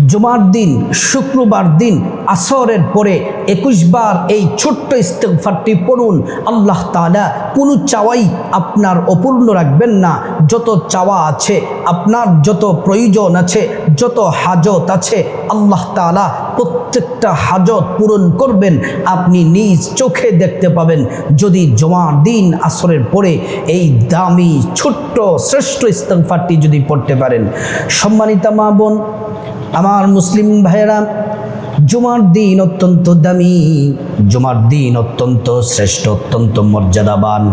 জুমার দিন শুক্রবার দিন আসরের পরে 21 বার এই ছোট্ট ইস্তেগফারটি পড়ুন। আল্লাহ তাআলা কোনো চাওয়াই আপনার অপূর্ণ রাখবেন না। যত চাওয়া আছে, আপনার যত প্রয়োজন আছে, যত হাজত আছে, আল্লাহ তাআলা প্রত্যেকটা হাজত পূরণ করবেন। আপনি নিজ চোখে দেখতে পাবেন যদি জুমার দিন আসরের পরে এই দামি ছোট্ট শ্রেষ্ঠ ইস্তেগফারটি যদি পড়তে পারেন। সম্মানিতা মা বোন, আমার মুসলিম ভাইয়েরা, জুমার দিন অত্যন্ত দামি, জুমার দিন অত্যন্ত শ্রেষ্ঠ, অত্যন্ত মর্যাদাবান।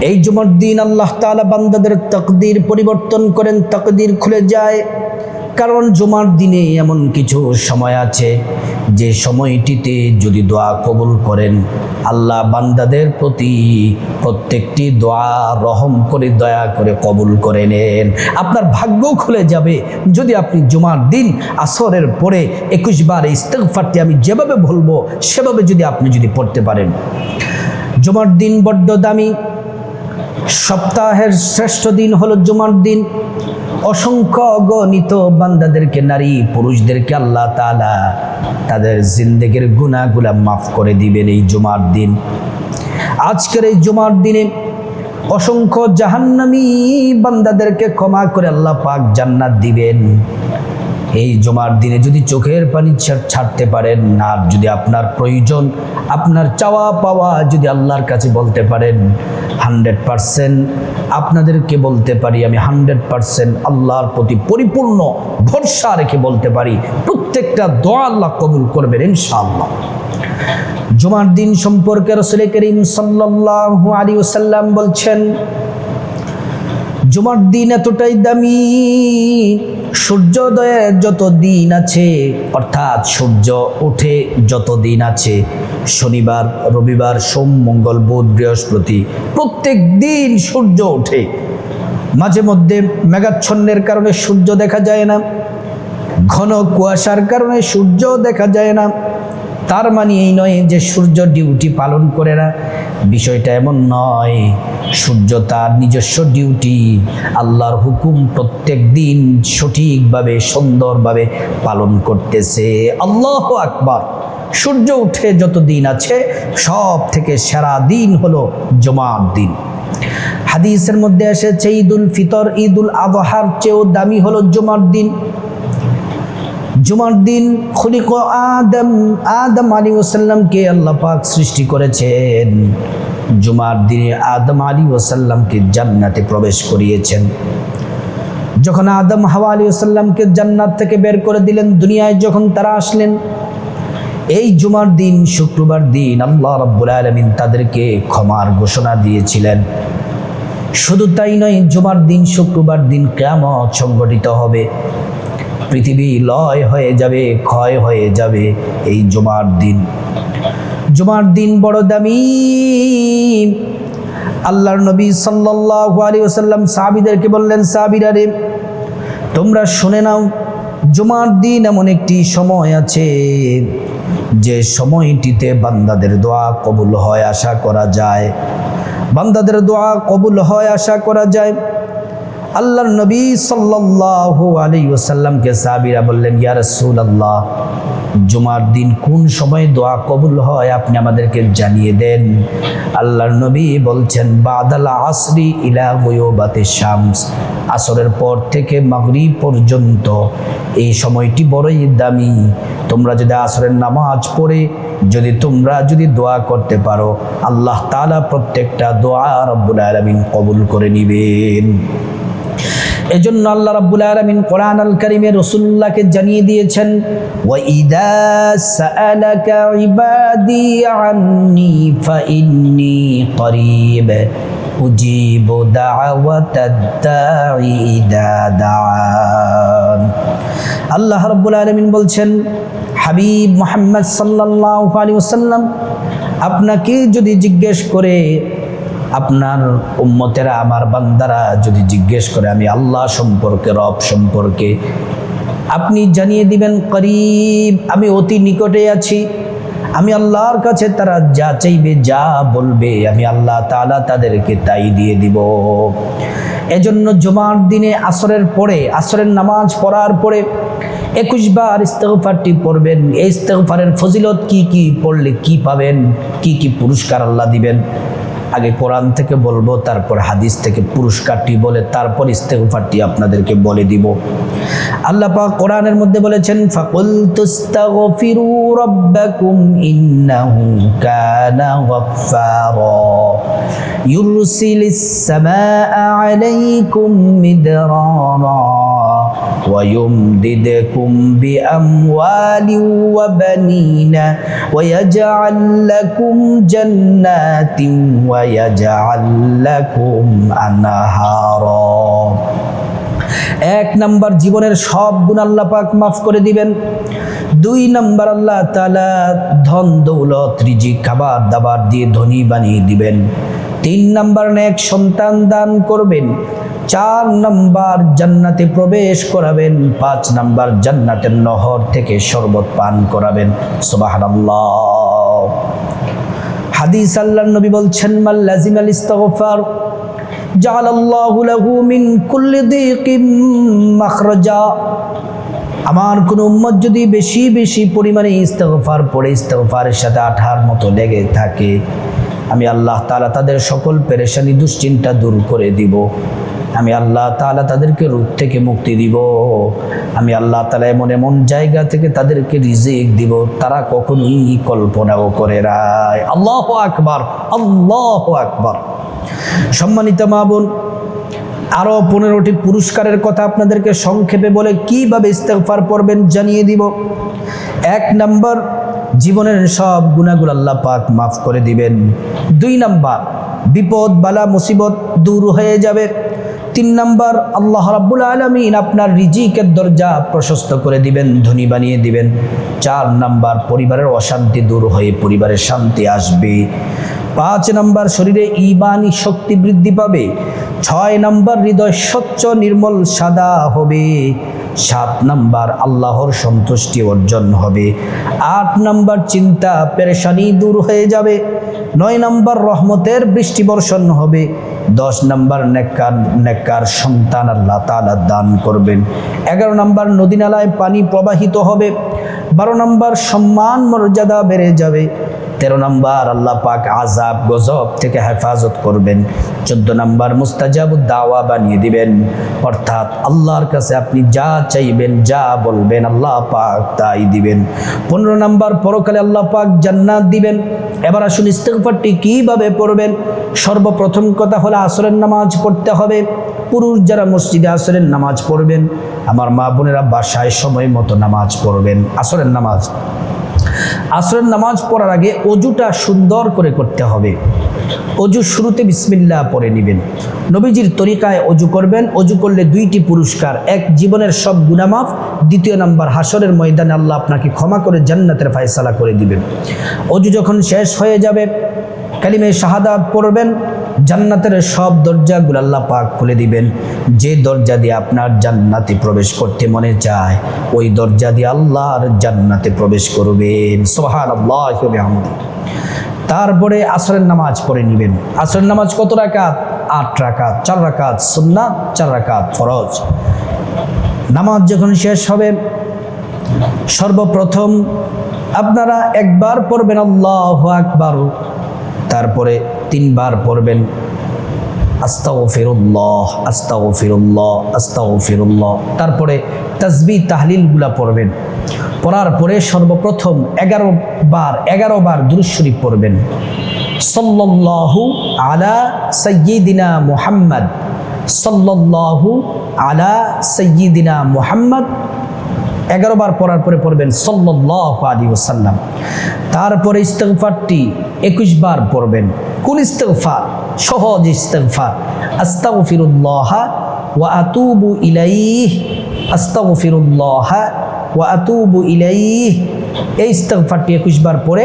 এই জুমার দিন আল্লাহ তাআলা বান্দাদের তাকদীর পরিবর্তন করেন, তাকদীর খুলে যায়। কারণ জুমার দিনে এমন কিছু সময় আছে যে সময়টিতে যদি দোয়া কবুল করেন, আল্লাহ বান্দাদের প্রতি প্রত্যেকটি দোয়া রহম করে দয়া করে কবুল করে নেন। আপনার ভাগ্য খুলে যাবে যদি আপনি জুমার দিন আসরের পরে 21 বার ইস্তেগফারটি আমি যেভাবে বলবো সেভাবে যদি আপনি পড়তে পারেন। জুমার দিন বড্ড দামি। সপ্তাহের শ্রেষ্ঠ দিন হলো জুমার দিন। অসংখ্য অগণিত বান্দাদেরকে, নারী পুরুষদেরকে আল্লাহ তাআলা তাদের জিন্দেগির গুনাহগুলো মাফ করে দিবেন এই জুমার দিন। আজকের এই জুমার দিনে অসংখ্য জাহান্নামী বান্দাদেরকে ক্ষমা করে আল্লাহ পাক জান্নাত দিবেন। এই জুমার দিনে যদি চোখের পানি ছাড়তে পারেন, আর যদি আপনার প্রয়োজন, আপনার চাওয়া পাওয়া যদি আল্লাহর কাছে বলতে পারেন, 100% আপনাদেরকে বলতে পারি, আমি 100% আল্লাহর প্রতি পরিপূর্ণ ভরসা রেখে বলতে পারি, প্রত্যেকটা দোয়া আল্লাহ কবুল করবেন ইনশাআল্লাহ। জুমার দিন সম্পর্কে রাসূল করিম সাল্লাল্লাহু আলাইহি ওয়াসাল্লাম বলছেন, জুমার দিন এতটাই দামি, সূর্যোদয়ের যত দিন আছে, অর্থাৎ সূর্য ওঠে যত দিন আছে, শনিবার, রবিবার, সোম, মঙ্গল, বুধ, বৃহস্পতি, প্রত্যেক দিন সূর্য ওঠে। মাঝে মধ্যে মেঘাচ্ছন্নের কারণে সূর্য দেখা যায় না, ঘন কুয়াশার কারণে সূর্য দেখা যায় না। তার মানে এই নয় যে সূর্য ডিউটি পালন করে না, বিষয়টা এমন নয়। সূর্য তার নিজস্ব ডিউটি, আল্লাহর হুকুম প্রত্যেক দিন সঠিকভাবে সুন্দরভাবে পালন করতেছে। আল্লাহু আকবার। সূর্য উঠে যত দিন আছে সব থেকে সেরা দিন হলো জুমার দিন। হাদিসের মধ্যে এসেছে ঈদুল ফিতর, ঈদুল আযহার চেয়েও দামি হলো জুমার দিন। জুমার দিন খুলিক আদম আলাইহিস সালামকে আল্লাহ পাক সৃষ্টি করেছেন। জুমার দিনে আদম আলাইহিস সালামকে জান্নাতে প্রবেশ করিয়েছেন। যখন আদম হাওয়া আলাইহিস সালামকে জান্নাত থেকে বের করে দিলেন, দুনিয়ায় যখন তারা আসলেন, এই জুমার দিন শুক্রবার দিন আল্লাহ রাব্বুল আলামিন তাদেরকে ক্ষমার ঘোষণা দিয়েছিলেন। শুধু তাই নয়, জুমার দিন শুক্রবার দিন কিয়ামত সংঘটিত হবে, পৃথিবী লয় হয়ে যাবে, ক্ষয় হয়ে যাবে এই জুমার দিন। জুমার দিন বড় দামি। আল্লাহর নবী সাল্লাল্লাহু আলাইহি ওয়াসাল্লাম সাহাবীদেরকে বললেন, সাহাবীরা রে, তোমরা শুনে নাও, জুমার দিন এমন একটি সময় আছে যে সময়টিতে বান্দাদের দোয়া কবুল হয় আশা করা যায়, বান্দাদের দোয়া কবুল হয় আশা করা যায়। আল্লাহর নবী সাল্লাল্লাহু আলাইহি ওয়াসাল্লামকে সাহাবীরা বললেন, ইয়া রাসূলুল্লাহ, জুমার দিন কোন সময় দোয়া কবুল হয় আপনি আমাদেরকে জানিয়ে দেন। আল্লাহর নবী বলছেন, বাদাল আসরি ইলা গুয়ুবাতিশ শামস, আসরের পর থেকে মাগরিব পর্যন্ত এই সময়টি বড়ই দামি। তোমরা যদি আসরের নামাজ পড়ে তোমরা যদি দোয়া করতে পারো, আল্লাহ তাআলা প্রত্যেকটা দোয়া রব্বুল আলামিন কবুল করে নেবেন। এজন্য আল্লাহ রাব্বুল আলামিন কোরআন আল কারীমে রাসূলুল্লাহকে জানিয়ে দিয়েছেন, ওয়া ইযা সাআলাকা ইবাদি আন্নী ফাইন্নী করিব উজিবু দাওয়াতাদ দাঈ ইযা দাআন। আল্লাহ রাব্বুল আলামিন বলছেন, হাবিব মুহাম্মদ সাল্লাল্লাহু আলাইহি ওয়াসাল্লাম আপনাকে যদি জিজ্ঞেস করে, আপনার উম্মতেরা, আমার বান্দারা যদি জিজ্ঞেস করে আমি আল্লাহ সম্পর্কে, রব সম্পর্কে, আপনি জানিয়ে দিবেন করিব, আমি অতি নিকটে আছি। আমি আল্লাহর কাছে তারা যা চাইবে, যা বলবে, আমি আল্লাহ তাআলা তাদেরকে তাই দিয়ে দিব। এজন্য জুমার দিনে আসরের পরে, আসরের নামাজ পড়ার পরে 21 বার ইস্তেগফারটি পড়বেন। এই ইস্তেগফারের ফজিলত কি কি, পড়লে কি পাবেন, কি কি পুরস্কার আল্লাহ দিবেন, আগে কোরআন থেকে বলবো, তারপর হাদিস থেকে পুরস্কারটি বলে তারপর ইস্তেগফারটি আপনাদেরকে বলে দিব। আল্লাহ পাক কোরআনের মধ্যে বলেছেন, ফাকুল তুস্তাগফিরু রাব্বাকুম ইন্নাহু কানা গাফফারা ইউরসিলিস সামাআ আলাইকুম মিদরারা ওয়া ইউমদিদকুম বিআমওয়ালিন ওয়া বানিনা ওয়া ইয়াজআল লাকুম জান্নাতিন ওয়া ইয়াজআল লাকুম আনহারা। 1 নাম্বার, জীবনের সব গুনাহ আল্লাহ পাক মাফ করে দিবেন। 2 নাম্বার, আল্লাহ তাআলা ধন দৌলত রিজিক খাবার দাবার দিয়ে ধনী বানিয়ে দিবেন। 3 নাম্বার, নেক সন্তান দান করবেন। 4 নাম্বার, জান্নাতে প্রবেশ করাবেন। 5 নাম্বার, জান্নাতের নহর থেকে শরবত পান করাবেন। সুবহানাল্লাহ। হাদিস আল্লাহর নবী বলছেন, মান লাজিমাল ইস্তিগফার জাআলাল্লাহু লাহু মিন কুল্লি দিকিম মাখরাজা। আমার কোন উম্মত যদি বেশি বেশি পরিমাণে ইস্তিগফার পড়ে, ইস্তিগফারের সাথে আঠার মতো লেগে থাকে, আমি আল্লাহ তাআলা তাদের সকল পেরেশানি দুশ্চিন্তা দূর করে দিব। আমি আল্লাহ তাআলা তাদেরকে রোগ থেকে মুক্তি দিব। আমি আল্লাহ তাআলা এমন এমন জায়গা থেকে তাদেরকে রিজিক দিব তারা কখনোই কল্পনাও করে নাই। আল্লাহু আকবার, আল্লাহু আকবার। সম্মানিত মা বোন, আরো 15টি পুরস্কারের কথা আপনাদেরকে সংক্ষেপে বলে কিভাবে ইস্তেগফার পড়বেন জানিয়ে দিব। 1 নাম্বার, জীবনের সব গুনাহগুলো আল্লাহ পাক মাফ করে দিবেন। 2 নাম্বার, বিপদ বালা মুসিবত দূর হয়ে যাবে। 3 নাম্বার, আল্লাহ রাব্বুল আলামিন আপনার রিজিকের দরজা প্রশস্ত করে দিবেন, ধনী বানিয়ে দিবেন। 4 নাম্বার, পরিবারের অশান্তি দূর হয়ে পরিবারের শান্তি আসবে। 5 নাম্বার, শরীরে ঈমানি শক্তি বৃদ্ধি পাবে। 6 নাম্বার, হৃদয় স্বচ্ছ নির্মল সাদা হবে। 7 নাম্বার, আল্লাহর সন্তুষ্টি অর্জন হবে। 8 নাম্বার, চিন্তা পেরেশানি দূর হয়ে যাবে। 9 নাম্বার, রহমতের বৃষ্টি বর্ষণ হবে। 10 নাম্বার, নেককার সন্তান আল্লাহ তাআলা দান করবেন। 11 নাম্বার, নদী নালায় পানি প্রবাহিত হবে। 12 নাম্বার, সম্মান মর্যাদা বেড়ে যাবে। 13 নাম্বার, আল্লাহ পাক আযাব গজব থেকে হেফাজত করবেন। 14 নাম্বার, মুস্তাজাবুদ দাওয়া বানিয়ে দিবেন, অর্থাৎ আল্লাহর কাছে আপনি যা চাইবেন, যা বলবেন আল্লাহ পাক তাই দিবেন। 15 নাম্বার, পরকালে আল্লাহ পাক জান্নাত দিবেন। এবার আসুন ইস্তিগফারটি কিভাবে পড়বেন। সর্বপ্রথম কথা হলো আসরের নামাজ পড়তে হবে। পুরুষ যারা মসজিদে আসরের নামাজ পড়বেন, আমার মা বোনেরা বাসায় সময় মতো নামাজ পড়বেন। আসরের নামাজ পড়ার আগে অজুটা সুন্দর করে করতে হবে। অজু শুরুতে বিসমিল্লাহ পড়ে নেবেন। নবীজির তরিকায় অজু করবেন। অজু করলে 2টি পুরস্কার, 1 জীবনের সব গুনাহ মাফ, 2 নাম্বার হাসরের ময়দানে আল্লাহ আপনাকে ক্ষমা করে জান্নাতের ফয়সালা করে দিবেন। অজু যখন শেষ হয়ে যাবে, কালিমে শাহাদাত পড়বেন। জান্নাতের সব দরজাগুলো আল্লাহ পাক খুলে দিবেন। যে দরজা দিয়ে আপনার জান্নাতে প্রবেশ করতে মনে চায়, ওই দরজা দিয়ে আল্লাহর জান্নাতে প্রবেশ করবেন। সুবহানাল্লাহি ওয়া বিহামদিহি। তারপরে আসরের নামাজ পড়ে নেবেন। আসরের নামাজ কত রাকাত? 8 রাকাত। 4 রাকাত সুন্নাত, 4 রাকাত ফরজ। নামাজ যখন শেষ হবে, সর্বপ্রথম আপনারা একবার পড়বেন আল্লাহু আকবার, তারপরে 3 বার পড়বেন আস্তাগফিরুল্লাহ, আস্তাগফিরুল্লাহ, আস্তাগফিরুল্লাহ। তারপরে তাসবিহ তাহলিলগুলা পড়বেন। পড়ার পরে সর্বপ্রথম 11 বার দুরূদ শরীফ পড়বেন। সাল্লাল্লাহু আলা সাইয়্যিদিনা মুহাম্মদ, সাল্লাল্লাহু আলা সাইয়্যিদিনা মুহাম্মদ। 11 বার পড়ার পরে পড়বেন সাল্লাল্লাহু আলাইহি ওয়াসাল্লাম। তারপরে ইস্তিগফারটি 21 বার পড়বেন। কোন ইস্তিগফার? সহজ ইস্তিগফার, আস্তাগফিরুল্লাহ ওয়া আতুবু ইলাইহি, আস্তাগফিরুল্লাহ ওয়া আতুবু ইলাইহি। এই ইস্তিগফারটি 21 বার পড়ে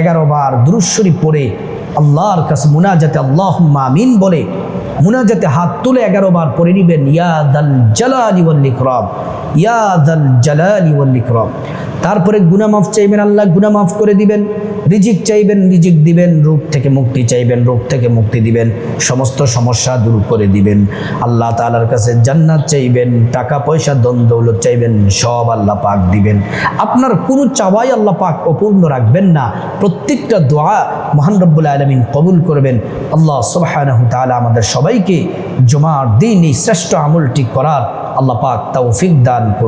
11 বার দুরূদ শরীফ পড়ে আল্লাহর কাছে মুনাজাতে আল্লাহুম্মা আমিন বলে মুনাজাতে হাত তুলে 11 বার পড়ে নেবেন, ইয়া যাল জালালি ওয়াল ইকরাম, ইয়া যাল জালালি ওয়াল ইকরাম। তারপরে গুনাহ মাফ চাইবেন, আল্লাহ গুনাহ মাফ করে দিবেন। রিজিক চাইবেন, রিজিক দিবেন। রোগ থেকে মুক্তি চাইবেন, রোগ থেকে মুক্তি দিবেন। সমস্ত সমস্যা দূর করে দিবেন। আল্লাহ তাআলার কাছে জান্নাত চাইবেন, টাকা পয়সা ধন দৌলত চাইবেন, সব আল্লাহ পাক দিবেন। আপনার কোনো চাওয়াই আল্লাহ পাক অপূর্ণ রাখবেন না। প্রত্যেকটা দোয়া মহান রব্বুল আলামিন কবুল করবেন। আল্লাহ সুবহানাহু তাআলা আমাদের সবাইকে জুমার দিন এই শ্রেষ্ঠ আমলটি করার আল্লাহ পাক তৌফিক দান করুন।